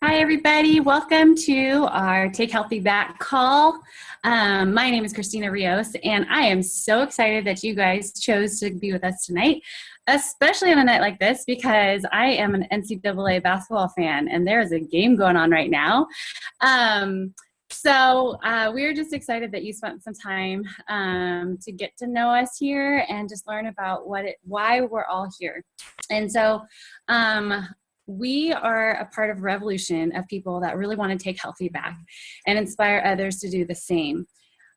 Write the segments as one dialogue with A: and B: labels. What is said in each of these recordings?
A: Hi, everybody. Welcome to our Take Healthy Back call. My name is Kristina Rios, and I am so excited that you guys chose to be with us tonight, especially on a night like this, because I am an NCAA basketball fan, and there is a game going on right now. So we're just excited that you spent some time to get to know us here and just learn about why we're all here. And so we are a part of a revolution of people that really want to take healthy back and inspire others to do the same.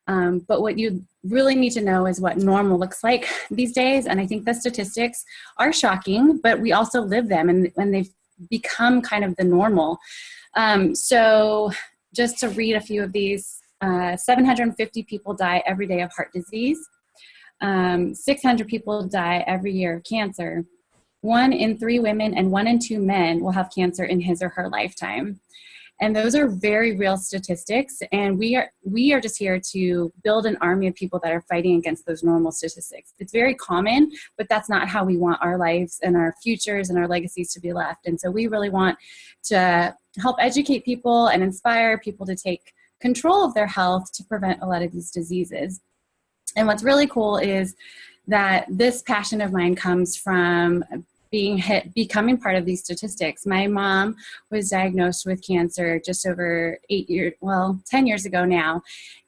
A: But what you really need to know is what normal looks like these days. And I think the statistics are shocking, but we also live them, and they've become kind of the normal. So just to read a few of these, 750 people die every day of heart disease. 600 people die every year of cancer. 1 in 3 women and 1 in 2 men will have cancer in his or her lifetime. And those are very real statistics. And we are just here to build an army of people that are fighting against those normal statistics. It's very common, but that's not how we want our lives and our futures and our legacies to be left. And so we really want to help educate people and inspire people to take control of their health to prevent a lot of these diseases. And what's really cool is that this passion of mine comes from becoming part of these statistics. My mom was diagnosed with cancer just over 10 years ago now.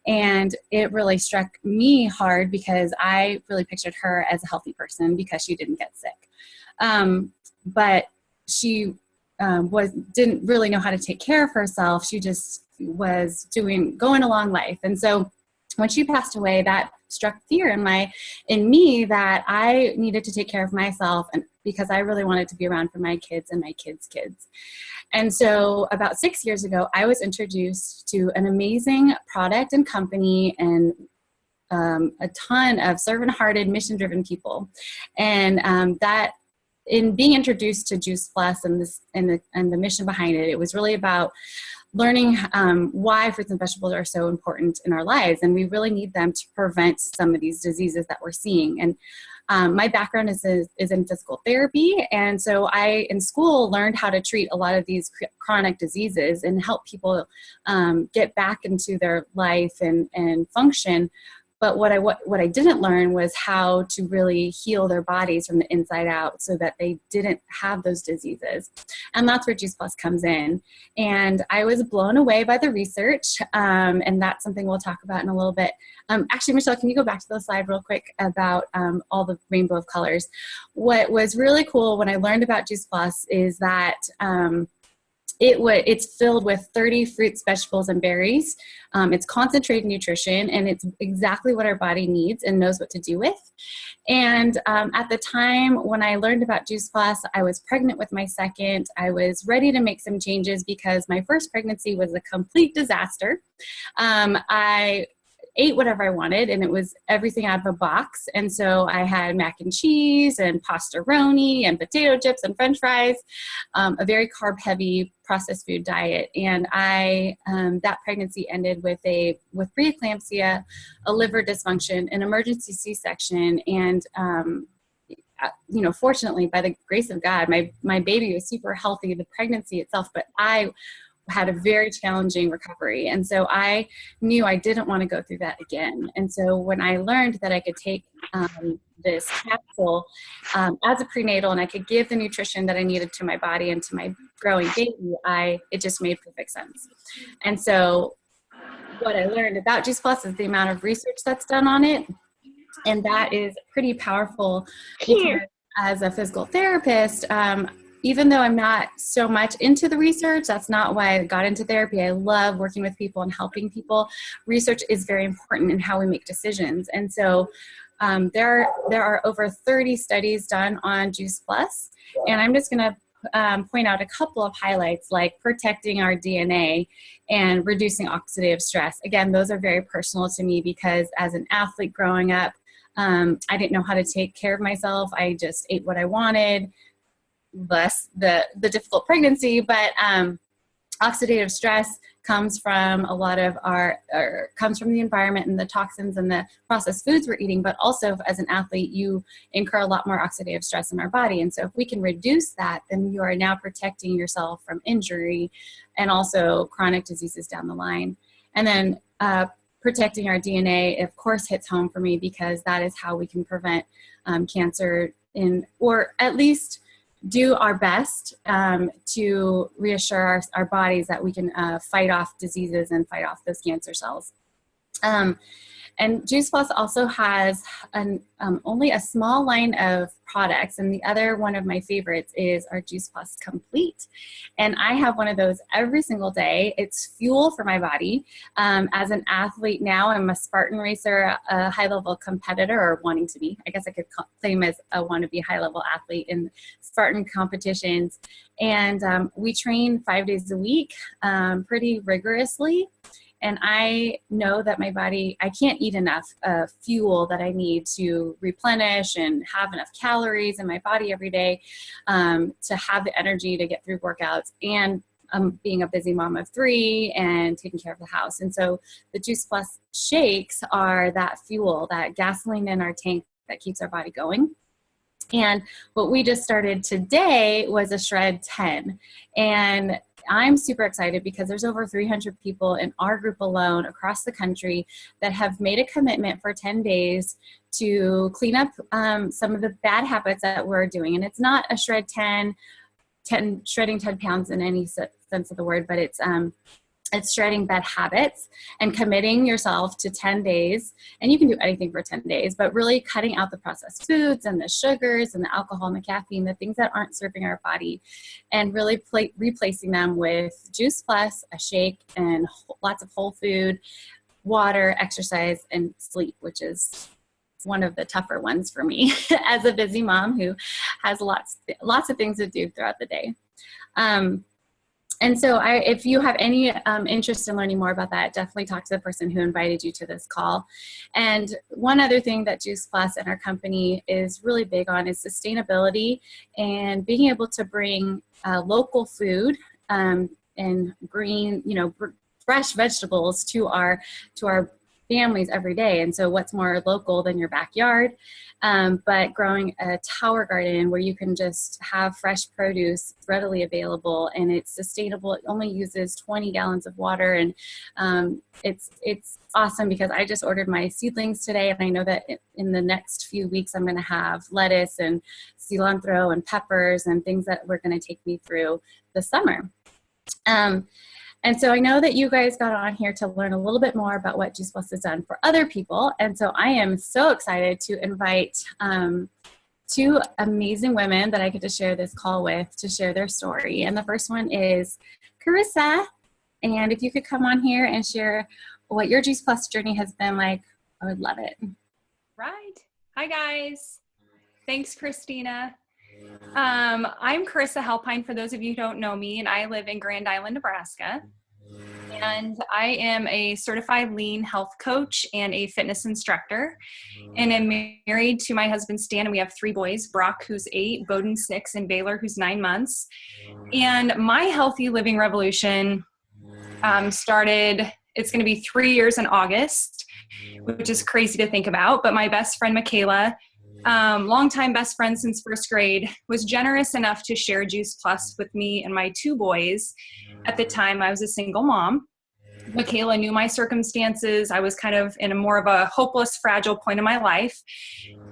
A: And it really struck me hard because I really pictured her as a healthy person because she didn't get sick. But she didn't really know how to take care of herself. She just was going along life. And so when she passed away, that struck fear in me that I needed to take care of myself, and because I really wanted to be around for my kids and my kids' kids. And so about 6 years ago, I was introduced to an amazing product and company and a ton of servant-hearted, mission-driven people. And that in being introduced to Juice Plus and the mission behind it, it was really about learning why fruits and vegetables are so important in our lives, and we really need them to prevent some of these diseases that we're seeing. And my background is in physical therapy, and so I, in school, learned how to treat a lot of these chronic diseases and help people get back into their life and function. But what I didn't learn was how to really heal their bodies from the inside out so that they didn't have those diseases. And that's where Juice Plus comes in. And I was blown away by the research, and that's something we'll talk about in a little bit. Actually, Michelle, can you go back to the slide real quick about all the rainbow of colors? What was really cool when I learned about Juice Plus is that it's filled with 30 fruits, vegetables, and berries. It's concentrated nutrition, and it's exactly what our body needs and knows what to do with. And at the time when I learned about Juice Plus, I was pregnant with my second. I was ready to make some changes because my first pregnancy was a complete disaster. I ate whatever I wanted, and it was everything out of a box. And so I had mac and cheese and pastaroni and potato chips and french fries, a very carb-heavy processed food diet. And that pregnancy ended with preeclampsia, a liver dysfunction, an emergency C-section, and fortunately, by the grace of God, my baby was super healthy, the pregnancy itself, but I had a very challenging recovery. And so I knew I didn't want to go through that again. And so when I learned that I could take this capsule as a prenatal and I could give the nutrition that I needed to my body and to my growing baby, it just made perfect sense. And so what I learned about Juice Plus is the amount of research that's done on it. And that is pretty powerful because as a physical therapist, even though I'm not so much into the research, that's not why I got into therapy. I love working with people and helping people. Research is very important in how we make decisions. And so there are over 30 studies done on Juice Plus. And I'm just going to point out a couple of highlights, like protecting our DNA and reducing oxidative stress. Again, those are very personal to me because as an athlete growing up, I didn't know how to take care of myself. I just ate what I wanted, thus the difficult pregnancy. But Oxidative stress comes from a lot of comes from the environment and the toxins and the processed foods we're eating, but also as an athlete, you incur a lot more oxidative stress in our body. And so if we can reduce that, then you are now protecting yourself from injury and also chronic diseases down the line. And then protecting our DNA, of course, hits home for me, because that is how we can prevent cancer or at least do our best to reassure our bodies that we can fight off diseases and fight off those cancer cells. And Juice Plus also has only a small line of products, and the other one of my favorites is our Juice Plus Complete. And I have one of those every single day. It's fuel for my body. As an athlete now, I'm a Spartan racer, a high-level competitor, or wanting to be. I guess I could claim as a wannabe high-level athlete in Spartan competitions. And we train 5 days a week pretty rigorously. And I know that my body, I can't eat enough fuel that I need to replenish and have enough calories in my body every day to have the energy to get through workouts, and being a busy mom of 3 and taking care of the house. And so the Juice Plus shakes are that fuel, that gasoline in our tank that keeps our body going. And what we just started today was a Shred 10. And I'm super excited because there's over 300 people in our group alone across the country that have made a commitment for 10 days to clean up some of the bad habits that we're doing. And it's not a Shred 10 shredding 10 pounds in any sense of the word, but it's shredding bad habits and committing yourself to 10 days. And you can do anything for 10 days, but really cutting out the processed foods and the sugars and the alcohol and the caffeine, the things that aren't serving our body, and really replacing them with Juice Plus, a shake, and lots of whole food, water, exercise, and sleep, which is one of the tougher ones for me as a busy mom who has lots of things to do throughout the day. And so if you have any interest in learning more about that, definitely talk to the person who invited you to this call. And one other thing that Juice Plus and our company is really big on is sustainability and being able to bring local food and green, fresh vegetables to our families every day. And so what's more local than your backyard, but growing a tower garden where you can just have fresh produce readily available, and it's sustainable. It only uses 20 gallons of water, and it's awesome because I just ordered my seedlings today, and I know that in the next few weeks I'm going to have lettuce and cilantro and peppers and things that were going to take me through the summer. And so I know that you guys got on here to learn a little bit more about what Juice Plus has done for other people. And so I am so excited to invite 2 amazing women that I get to share this call with to share their story. And the first one is Karisa. And if you could come on here and share what your Juice Plus journey has been like, I would love it.
B: Right. Hi, guys. Thanks, Kristina. I'm Karisa Halpine, for those of you who don't know me, and I live in Grand Island, Nebraska. And I am a certified lean health coach and a fitness instructor. And I'm married to my husband, Stan, and we have 3 boys, Brock, who's 8, Bowden, 6, and Baylor, who's 9 months. And my healthy living revolution started, it's going to be 3 years in August, which is crazy to think about. But my best friend, Michaela, longtime best friend since 1st grade, was generous enough to share Juice Plus with me and my 2 boys. At the time, I was a single mom. Michaela knew my circumstances. I was kind of in more of a hopeless, fragile point in my life.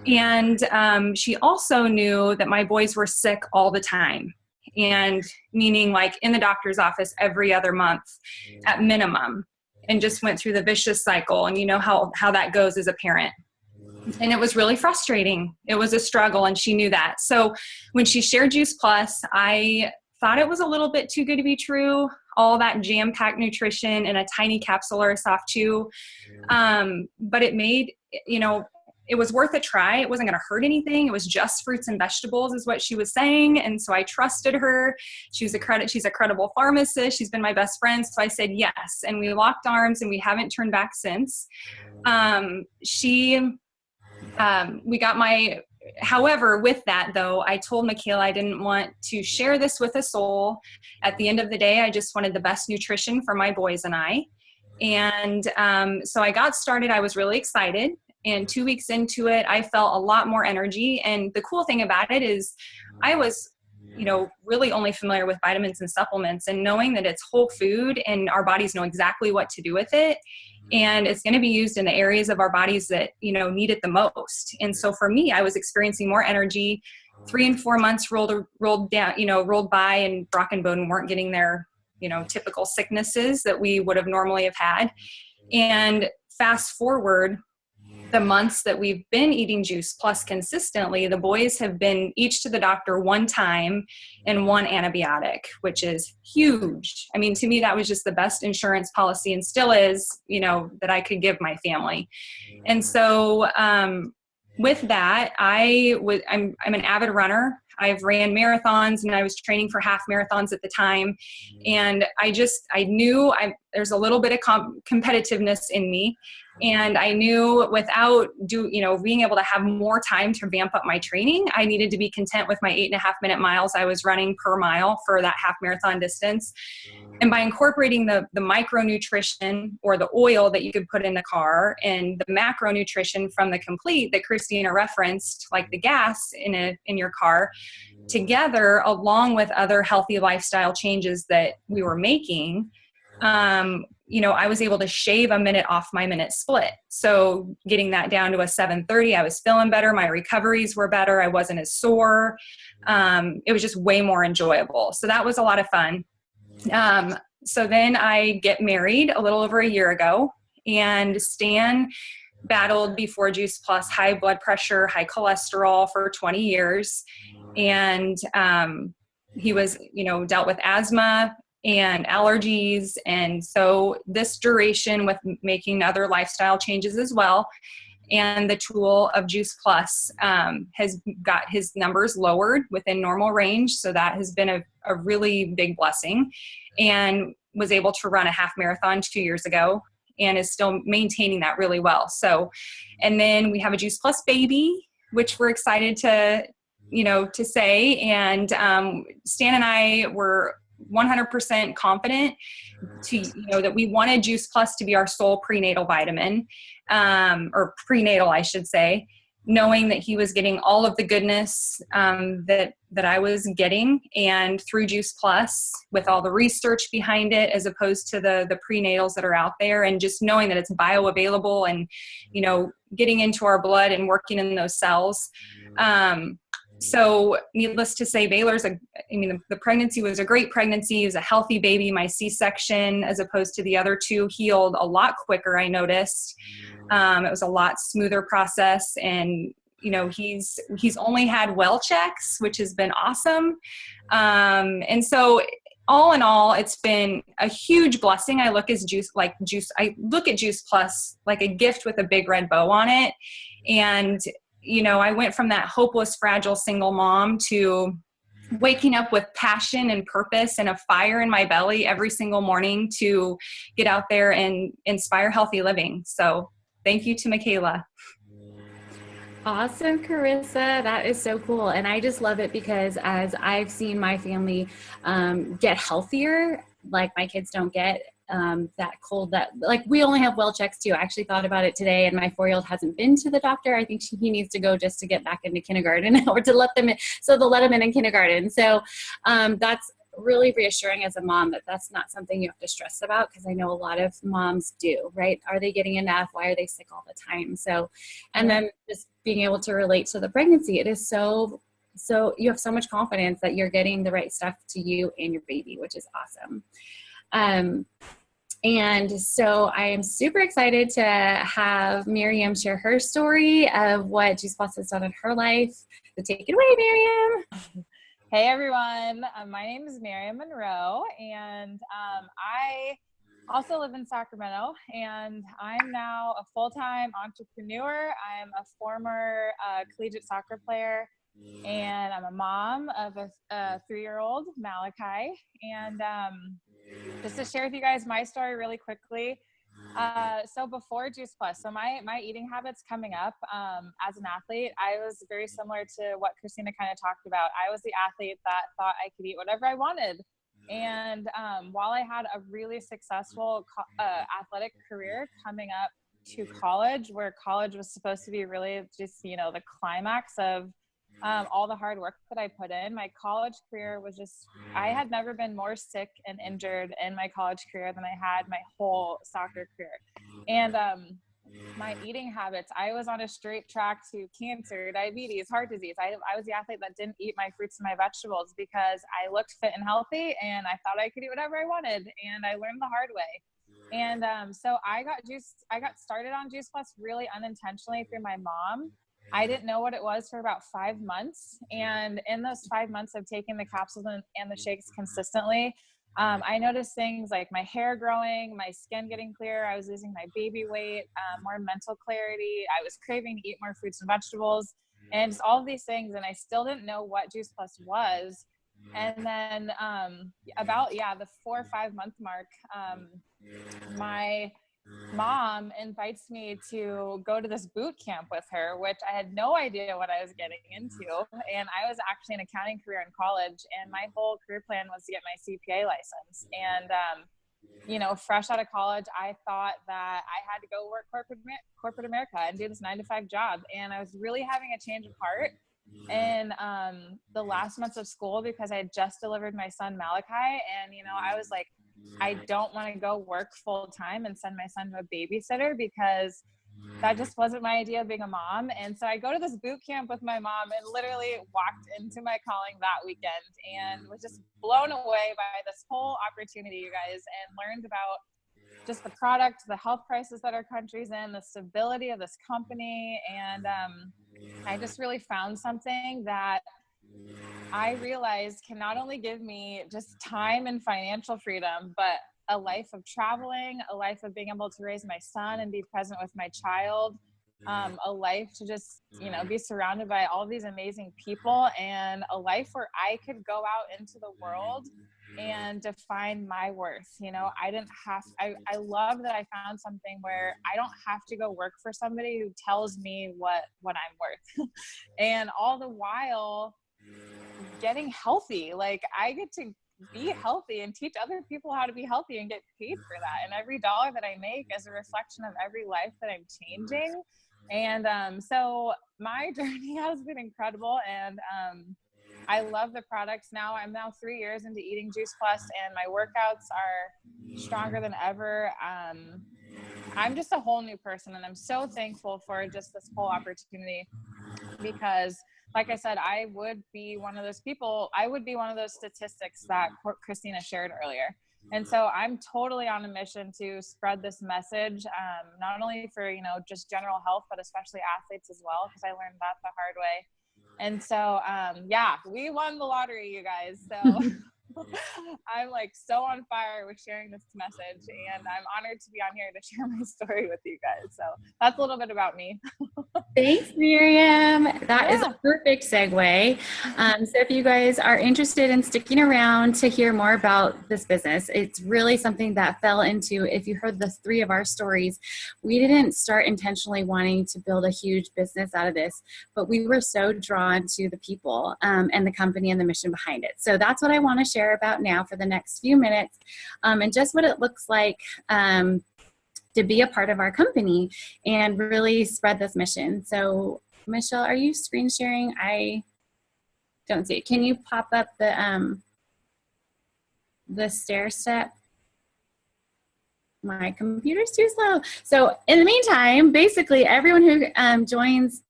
B: And she also knew that my boys were sick all the time. And meaning like in the doctor's office every other month at minimum, and just went through the vicious cycle. And you know how that goes as a parent. And it was really frustrating. It was a struggle, and she knew that. So when she shared Juice Plus, I thought it was a little bit too good to be true. All that jam-packed nutrition in a tiny capsule or a soft chew. But it made, it was worth a try. It wasn't going to hurt anything. It was just fruits and vegetables is what she was saying. And so I trusted her. She's a credible pharmacist. She's been my best friend. So I said yes. And we locked arms, and we haven't turned back since. We got my however, with that though, I told Michaela I didn't want to share this with a soul. At the end of the day, I just wanted the best nutrition for my boys and I. And so I got started. I was really excited. And 2 weeks into it, I felt a lot more energy. And the cool thing about it is I was, really only familiar with vitamins and supplements, and knowing that it's whole food and our bodies know exactly what to do with it. And it's going to be used in the areas of our bodies that, need it the most. And so for me, I was experiencing more energy. 3 and 4 months rolled by, and Brock and Bowden weren't getting their, typical sicknesses that we would have normally have had. And fast forward the months that we've been eating Juice Plus consistently, the boys have been each to the doctor 1 time and 1 antibiotic, which is huge. I mean, to me, that was just the best insurance policy, and still is, that I could give my family. And so with that, I'm an avid runner. I've ran marathons, and I was training for half marathons at the time. And I knew there's a little bit of competitiveness in me. And I knew without being able to have more time to vamp up my training, I needed to be content with my 8.5-minute miles I was running per mile for that half marathon distance. And by incorporating the micronutrition, or the oil that you could put in the car, and the macronutrition from the Complete that Kristina referenced, like the gas in your car, together, along with other healthy lifestyle changes that we were making, I was able to shave a minute off my minute split. So getting that down to a 7:30, I was feeling better. My recoveries were better. I wasn't as sore. It was just way more enjoyable. So that was a lot of fun. So then I get married a little over a year ago, and Stan battled before Juice Plus high blood pressure, high cholesterol for 20 years. And he was, dealt with asthma and allergies. And so this duration, with making other lifestyle changes as well, and the tool of Juice Plus has got his numbers lowered within normal range. So that has been a really big blessing, and was able to run a half marathon 2 years ago, and is still maintaining that really well. So, and then we have a Juice Plus baby, which we're excited to say. And Stan and I were 100% confident that we wanted Juice Plus to be our sole prenatal vitamin, or prenatal, I should say, knowing that he was getting all of the goodness that I was getting, and through Juice Plus, with all the research behind it, as opposed to the prenatals that are out there, and just knowing that it's bioavailable and, getting into our blood and working in those cells. So needless to say, the pregnancy was a great pregnancy. It was a healthy baby. My C-section, as opposed to the other 2, healed a lot quicker, I noticed. It was a lot smoother process. And, he's only had well checks, which has been awesome. And so all in all, it's been a huge blessing. I look at Juice Plus like a gift with a big red bow on it. And I went from that hopeless, fragile single mom to waking up with passion and purpose and a fire in my belly every single morning to get out there and inspire healthy living. So thank you to Michaela.
A: Awesome, Karissa. That is so cool. And I just love it because as I've seen my family get healthier, like my kids don't get that cold, that like we only have well checks too. I actually thought about it today, and my 4-year-old hasn't been to the doctor. I think he needs to go just to get back into kindergarten or to let them in. So they'll let him in kindergarten. So that's really reassuring as a mom that that's not something you have to stress about, because I know a lot of moms do, right? Are they getting enough? Why are they sick all the time? So, and then just being able to relate to the pregnancy, it is so you have so much confidence that you're getting the right stuff to you and your baby, which is awesome. And so I am super excited to have Mariam share her story of what Juice Plus has done in her life. So take it away, Mariam.
C: Hey everyone, my name is Mariam Monroe, and I also live in Sacramento, and I'm now a full-time entrepreneur. I'm a former collegiate soccer player, and I'm a mom of a 3-year-old, Malachi. And just to share with you guys my story really quickly, So before Juice Plus, so my eating habits coming up, as an athlete, I was very similar to what Kristina kind of talked about. I was the athlete that thought I could eat whatever I wanted. And while I had a really successful athletic career coming up to college, where college was supposed to be really just, you know, the climax of all the hard work that I put in, my college career was just, I had never been more sick and injured in my college career than I had my whole soccer career. And my eating habits, I was on a straight track to cancer, diabetes, heart disease. I was the athlete that didn't eat my fruits and my vegetables because I looked fit and healthy and I thought I could eat whatever I wanted. And I learned the hard way. And so I got started on Juice Plus really unintentionally through my mom. I didn't know what it was for about 5 months. And in those 5 months of taking the capsules and the shakes consistently, I noticed things like my hair growing, my skin getting clearer. I was losing my baby weight, more mental clarity. I was craving to eat more fruits and vegetables and just all of these things. And I still didn't know what Juice Plus was. And then about, the 4 or 5 month mark, my mom invites me to go to this boot camp with her, which I had no idea what I was getting into. And I was actually an accounting career in college, and my whole career plan was to get my CPA license. And, you know, fresh out of college, I thought that I had to go work corporate America and do this 9-to-5 job. And I was really having a change of heart in the last months of school because I had just delivered my son Malachi. And, you know, I was like, I don't want to go work full time and send my son to a babysitter because that just wasn't my idea of being a mom. And so I go to this boot camp with my mom and literally walked into my calling that weekend and was just blown away by this whole opportunity, you guys, and learned about just the product, the health crisis that our country's in, the stability of this company. And I just really found something that I realized can not only give me just time and financial freedom, but a life of traveling, a life of being able to raise my son and be present with my child, a life to just, you know, be surrounded by all these amazing people, and a life where I could go out into the world and define my worth. You know, I love that I found something where I don't have to go work for somebody who tells me what I'm worth. And all the while getting healthy. Like, I get to be healthy and teach other people how to be healthy and get paid for that. And every dollar that I make is a reflection of every life that I'm changing. And so my journey has been incredible. And I love the products now. I'm now 3 years into eating Juice Plus, and my workouts are stronger than ever. I'm just a whole new person, and I'm so thankful for just this whole opportunity because, like I said, I would be one of those people. I would be one of those statistics that Kristina shared earlier. And so I'm totally on a mission to spread this message, not only for, you know, just general health, but especially athletes as well, because I learned that the hard way. And so, we won the lottery, you guys. So I'm like so on fire with sharing this message, and I'm honored to be on here to share my story with you guys. So that's a little bit about me.
A: Thanks, Miriam. That is a perfect segue. So if you guys are interested in sticking around to hear more about this business, it's really something that fell into, if you heard the 3 of our stories, we didn't start intentionally wanting to build a huge business out of this, but we were so drawn to the people and the company and the mission behind it. So that's what I want to share about now for the next few minutes, and just what it looks like to be a part of our company and really spread this mission. So Michelle, are you screen sharing? I don't see it. Can you pop up the stair step? My computer's too slow. So in the meantime, basically everyone who joins,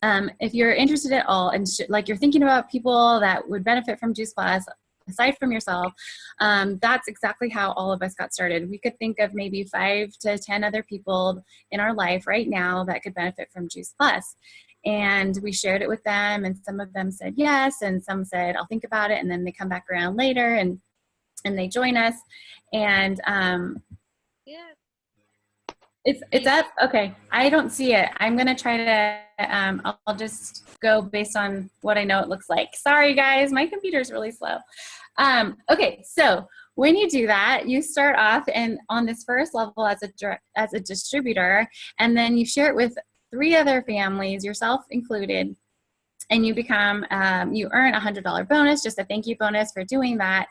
A: if you're interested at all and like you're thinking about people that would benefit from Juice Plus, aside from yourself, that's exactly how all of us got started. We could think of maybe 5 to 10 other people in our life right now that could benefit from Juice Plus. And we shared it with them, and some of them said yes, and some said, I'll think about it, and then they come back around later and they join us. And It's up. Okay. I don't see it. I'm going to try to, I'll just go based on what I know it looks like. Sorry guys, my computer's really slow. Okay. So when you do that, you start off and on this first level as a distributor, and then you share it with 3 other families, yourself included, and you become, you earn a $100 bonus, just a thank you bonus for doing that.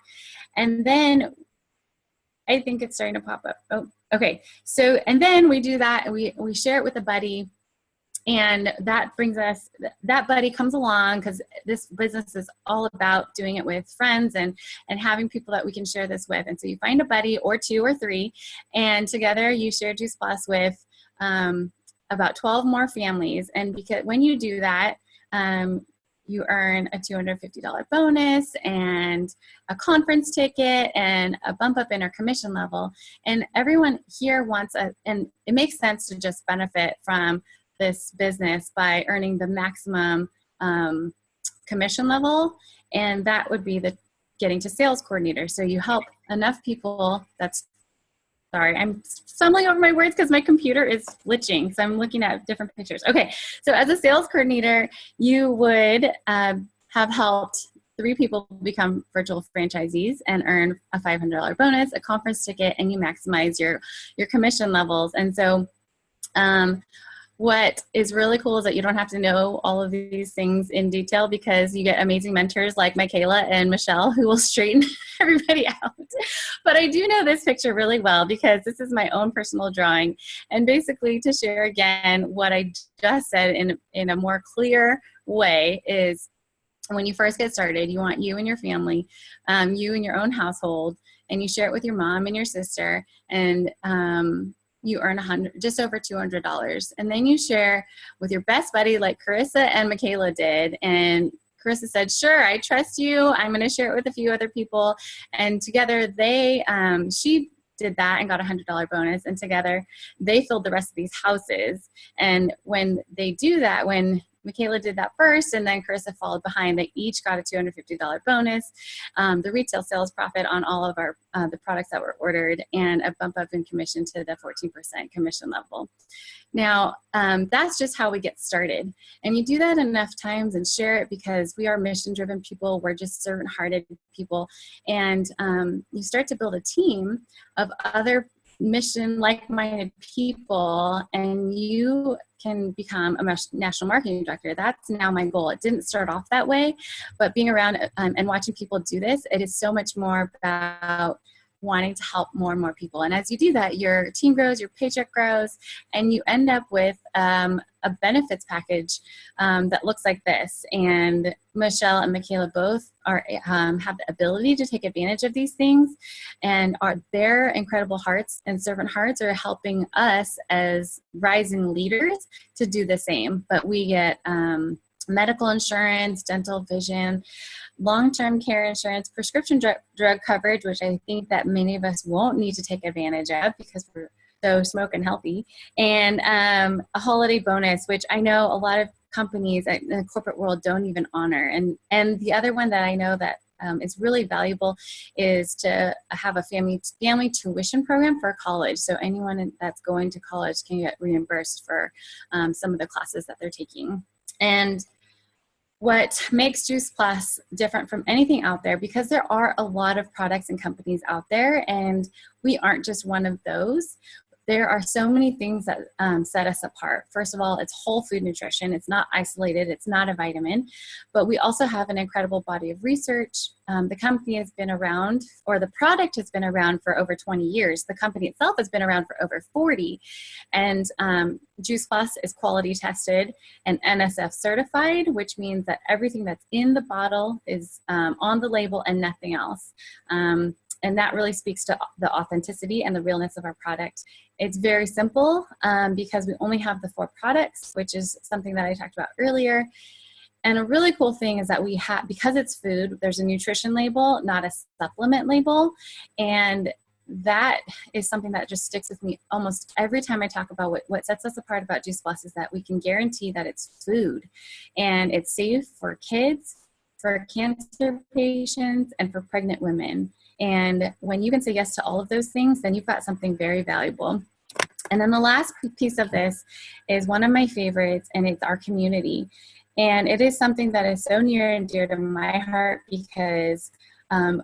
A: And then I think it's starting to pop up. Oh, okay. So, and then we do that and we share it with a buddy, and that brings us, that buddy comes along because this business is all about doing it with friends and having people that we can share this with. And so you find a buddy or 2 or 3, and together you share Juice Plus with about 12 more families. And because when you do that, you earn a $250 bonus and a conference ticket and a bump up in our commission level. And everyone here wants and it makes sense to just benefit from this business by earning the maximum commission level. And that would be the getting to sales coordinator. So you help enough people. Sorry, I'm stumbling over my words because my computer is glitching. So I'm looking at different pictures. Okay, so as a sales coordinator, you would have helped 3 people become virtual franchisees and earn a $500 bonus, a conference ticket, and you maximize your commission levels. And so what is really cool is that you don't have to know all of these things in detail because you get amazing mentors like Michaela and Michelle who will straighten everybody out. But I do know this picture really well because this is my own personal drawing. And basically to share again what I just said in a more clear way is when you first get started, you want you and your family, you and your own household, and you share it with your mom and your sister, and you earn just over $200. And then you share with your best buddy like Karisa and Michaela did. And Karisa said, sure, I trust you. I'm going to share it with a few other people. And together she did that and got a $100 bonus. And together they filled the rest of these houses. And when they do that, when Michaela did that first, and then Karisa followed behind. They each got a $250 bonus, the retail sales profit on all of our the products that were ordered, and a bump up in commission to the 14% commission level. Now, that's just how we get started. And you do that enough times and share it because we are mission-driven people. We're just servant-hearted people. And you start to build a team of other mission like-minded people, and you can become a national marketing director. That's now my goal. It didn't start off that way, but being around and watching people do this, it is so much more about wanting to help more and more people. And as you do that, your team grows, your paycheck grows, and you end up with a benefits package that looks like this. And Michelle and Michaela both have the ability to take advantage of these things, and their incredible hearts and servant hearts are helping us as rising leaders to do the same. But we get medical insurance, dental, vision, long-term care insurance, prescription drug coverage, which I think that many of us won't need to take advantage of because we're so smoke and healthy, and a holiday bonus, which I know a lot of companies in the corporate world don't even honor. And the other one that I know that is really valuable is to have a family tuition program for college. So anyone that's going to college can get reimbursed for some of the classes that they're taking. And what makes Juice Plus different from anything out there, because there are a lot of products and companies out there, and we aren't just one of those. There are so many things that set us apart. First of all, it's whole food nutrition. It's not isolated. It's not a vitamin. But we also have an incredible body of research. The company has been around, or the product has been around for over 20 years. The company itself has been around for over 40. And Juice Plus is quality tested and NSF certified, which means that everything that's in the bottle is on the label and nothing else. And that really speaks to the authenticity and the realness of our product. It's very simple because we only have the 4 products, which is something that I talked about earlier. And a really cool thing is that we have, because it's food, there's a nutrition label, not a supplement label. And that is something that just sticks with me almost every time I talk about what sets us apart about Juice Plus is that we can guarantee that it's food and it's safe for kids, for cancer patients, and for pregnant women. And when you can say yes to all of those things, then you've got something very valuable. And then the last piece of this is one of my favorites, and it's our community. And it is something that is so near and dear to my heart because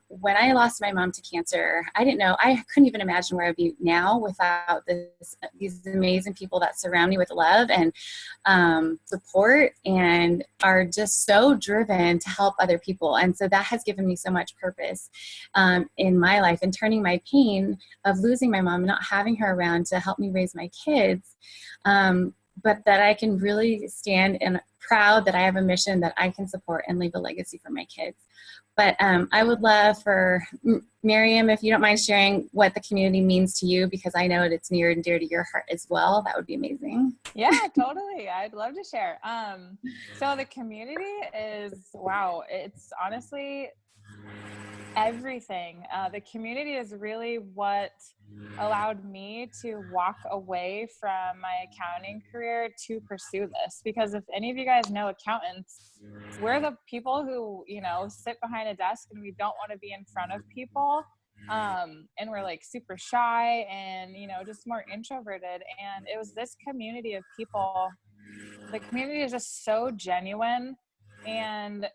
A: when I lost my mom to cancer, I didn't know, I couldn't even imagine where I'd be now without these amazing people that surround me with love and support and are just so driven to help other people. And so that has given me so much purpose in my life, and turning my pain of losing my mom and not having her around to help me raise my kids. But that I can really stand and proud that I have a mission that I can support and leave a legacy for my kids. But I would love for Mariam, if you don't mind sharing what the community means to you, because I know it's near and dear to your heart as well. That would be amazing.
C: Yeah, totally. I'd love to share. So the community is, wow, it's honestly everything. The community is really what allowed me to walk away from my accounting career to pursue this. Because if any of you guys know accountants, we're the people who, you know, sit behind a desk and we don't want to be in front of people. And we're like super shy and, you know, just more introverted. And it was this community of people. The community is just so genuine, and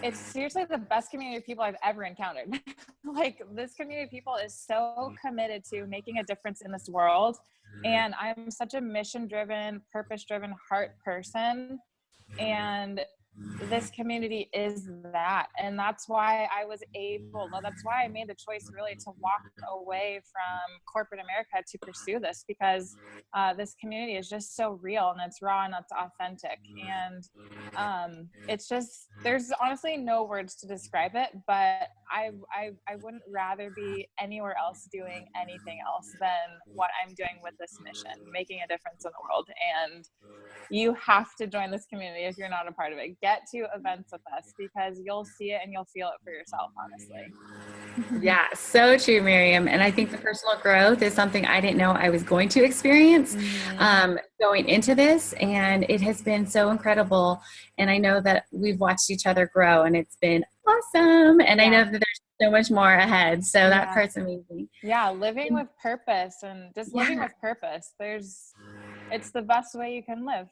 C: it's seriously the best community of people I've ever encountered. Like, this community of people is so committed to making a difference in this world. And I'm such a mission-driven, purpose-driven heart person. And this community is that. And that's why that's why I made the choice really to walk away from corporate America to pursue this, because this community is just so real and it's raw and it's authentic. And it's just, there's honestly no words to describe it, but I wouldn't rather be anywhere else doing anything else than what I'm doing with this mission, making a difference in the world. And you have to join this community if you're not a part of it. Get to events with us, because you'll see it and you'll feel it for yourself, honestly.
A: Yeah, so true, Mariam. And I think the personal growth is something I didn't know I was going to experience going into this. And it has been so incredible. And I know that we've watched each other grow, and it's been awesome. And I know that there's so much more ahead. So that part's amazing.
C: Yeah, living with purpose, and just living with purpose. It's the best way you can live.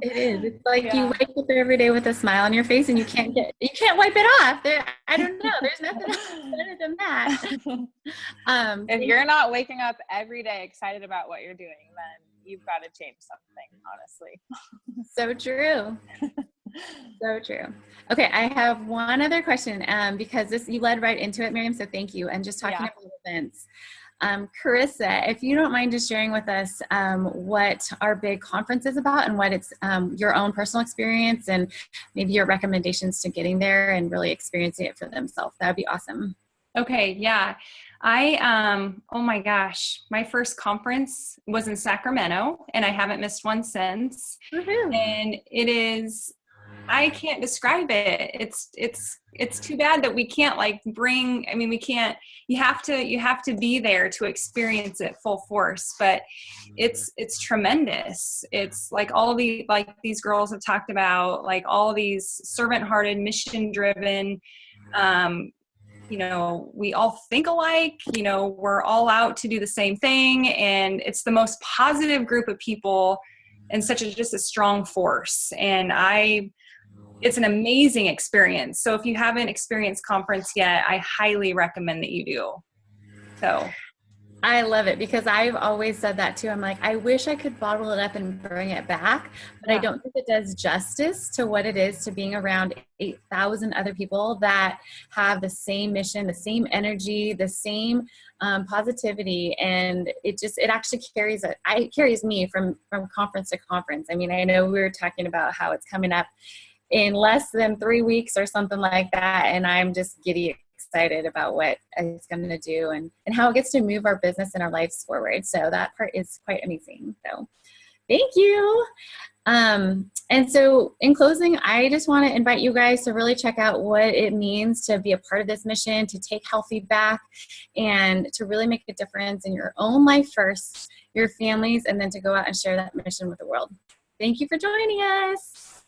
A: It is. It's like you wake up every day with a smile on your face, and you can't wipe it off. I don't know. There's nothing better than that.
C: If you're not waking up every day excited about what you're doing, then you've got to change something, honestly.
A: So true. So true. Okay, I have one other question because you led right into it, Mariam, so thank you. And just talking about events. Karisa, if you don't mind just sharing with us what our big conference is about and what it's your own personal experience and maybe your recommendations to getting there and really experiencing it for themselves. That would be awesome.
B: Okay. Yeah. Oh my gosh, my first conference was in Sacramento, and I haven't missed one since.
A: Woo-hoo.
B: And it is, I can't describe it. It's too bad that we can't we can't, you have to be there to experience it full force, but it's tremendous. It's like these girls have talked about, like all these servant-hearted, mission-driven, we all think alike, we're all out to do the same thing. And it's the most positive group of people and just a strong force. And it's an amazing experience. So if you haven't experienced conference yet, I highly recommend that you do. So
A: I love it, because I've always said that too. I'm like, I wish I could bottle it up and bring it back, but I don't think it does justice to what it is to being around 8,000 other people that have the same mission, the same energy, the same positivity. And it actually carries me from conference to conference. I mean, I know we were talking about how it's coming up in less than 3 weeks or something like that. And I'm just giddy excited about what it's going to do and how it gets to move our business and our lives forward. So that part is quite amazing. So thank you. And so in closing, I just want to invite you guys to really check out what it means to be a part of this mission, to take health feedback, and to really make a difference in your own life first, your families, and then to go out and share that mission with the world. Thank you for joining us.